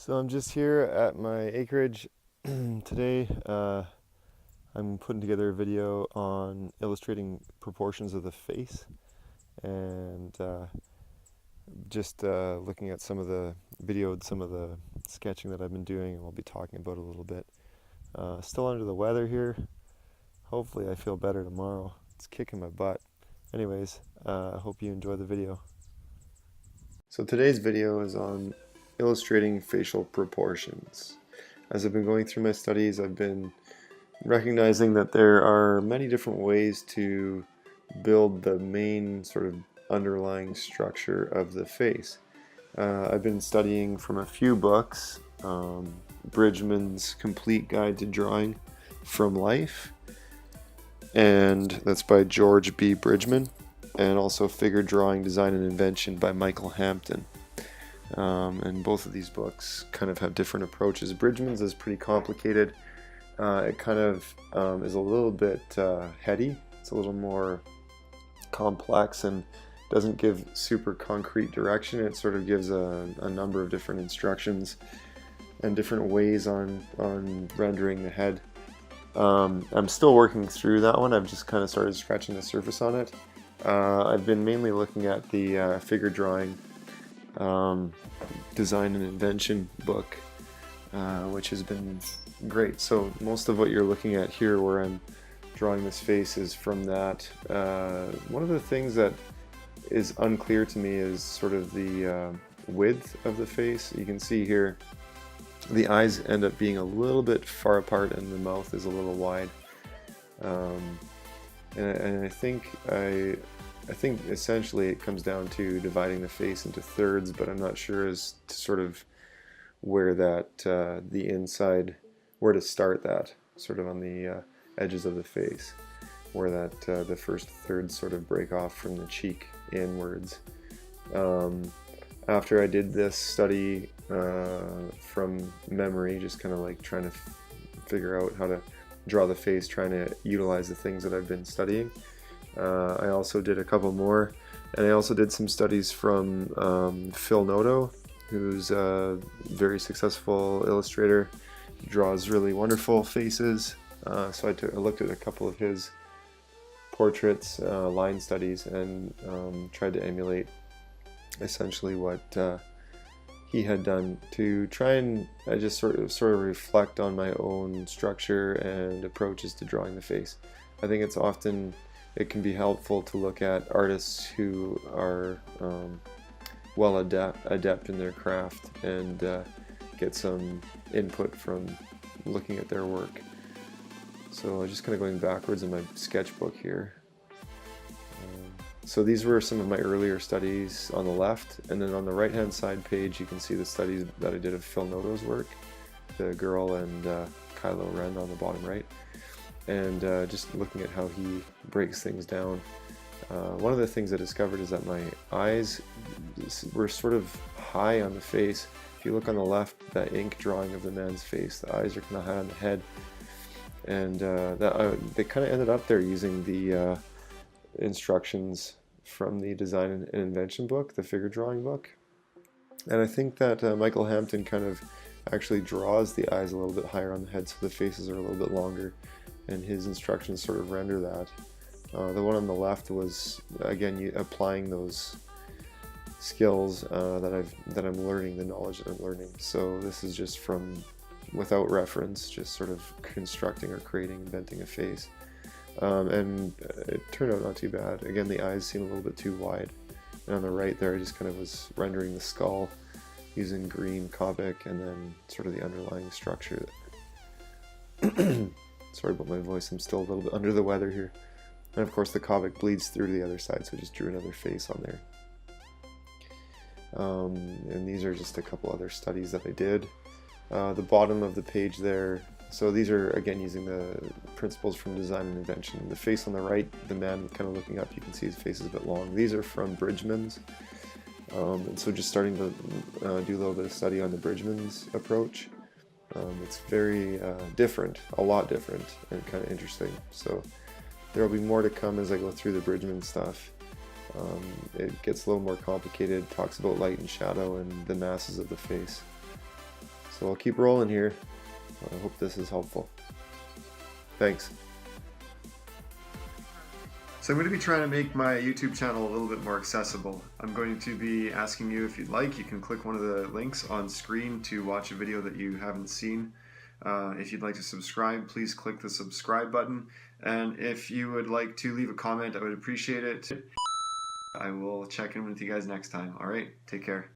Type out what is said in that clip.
So I'm just here at my acreage today. I'm putting together a video on illustrating proportions of the face and just looking at some of the videoed some of the sketching that I've been doing, and we'll be talking about it a little bit. Still under the weather here. Hopefully I feel better tomorrow. It's kicking my butt. Anyways, I hope you enjoy the video. So today's video is on illustrating facial proportions. As I've been going through my studies, I've been recognizing that there are many different ways to build the main sort of underlying structure of the face. I've been studying from a few books, Bridgeman's Complete Guide to Drawing from Life, and that's by George B. Bridgeman, and also Figure Drawing, Design, and Invention by Michael Hampton. And both of these books kind of have different approaches. Bridgman's is pretty complicated. It kind of is a little bit heady. It's a little more complex and doesn't give super concrete direction. It sort of gives a number of different instructions and different ways on rendering the head. I'm still working through that one. I've just kind of started scratching the surface on it. I've been mainly looking at the Figure Drawing, Design and Invention book, which has been great. So most of what you're looking at here where I'm drawing this face is from that. One of the things that is unclear to me is sort of the width of the face. You can see here the eyes end up being a little bit far apart and the mouth is a little wide. And I think essentially it comes down to dividing the face into thirds, but I'm not sure as to sort of where that the inside, where to start that, sort of on the edges of the face, where that the first thirds sort of break off from the cheek inwards. After I did this study from memory, just kind of like trying to figure out how to draw the face, trying to utilize the things that I've been studying. I also did a couple more, and I also did some studies from Phil Noto, who's a very successful illustrator, draws really wonderful faces. So I looked at a couple of his portraits, line studies, and tried to emulate essentially what he had done to try and just sort of reflect on my own structure and approaches to drawing the face. I think it can be helpful to look at artists who are well adept in their craft and get some input from looking at their work. So just kind of going backwards in my sketchbook here. So these were some of my earlier studies on the left, and then on the right hand side page you can see the studies that I did of Phil Noto's work, the girl and Kylo Ren on the bottom right, and just looking at how he breaks things down. One of the things I discovered is that my eyes were sort of high on the face. If you look on the left, that ink drawing of the man's face, the eyes are kind of high on the head, and they kind of ended up there using the instructions from the Design and Invention book, the figure drawing book. And I think that Michael Hampton kind of actually draws the eyes a little bit higher on the head so the faces are a little bit longer, and his instructions sort of render that. The one on the left was, again, applying those skills that I'm learning, the knowledge that I'm learning. So this is just from without reference, just sort of constructing or creating, inventing a face. And it turned out not too bad. Again, the eyes seem a little bit too wide. And on the right there, I just kind of was rendering the skull using green Copic and then sort of the underlying structure. Sorry about my voice, I'm still a little bit under the weather here. And of course the Copic bleeds through to the other side, so I just drew another face on there. And these are just a couple other studies that I did. The bottom of the page there, so these are again using the principles from Design and Invention. The face on the right, the man kind of looking up, you can see his face is a bit long. These are from Bridgman's. And so just starting to do a little bit of study on the Bridgman's approach. It's very different, a lot different, and kind of interesting. So there will be more to come as I go through the Bridgman stuff. It gets a little more complicated, talks about light and shadow and the masses of the face. So I'll keep rolling here. I hope this is helpful. Thanks. So I'm going to be trying to make my YouTube channel a little bit more accessible. I'm going to be asking you, if you'd like, you can click one of the links on screen to watch a video that you haven't seen. If you'd like to subscribe, please click the subscribe button. And if you would like to leave a comment, I would appreciate it. I will check in with you guys next time. All right, take care.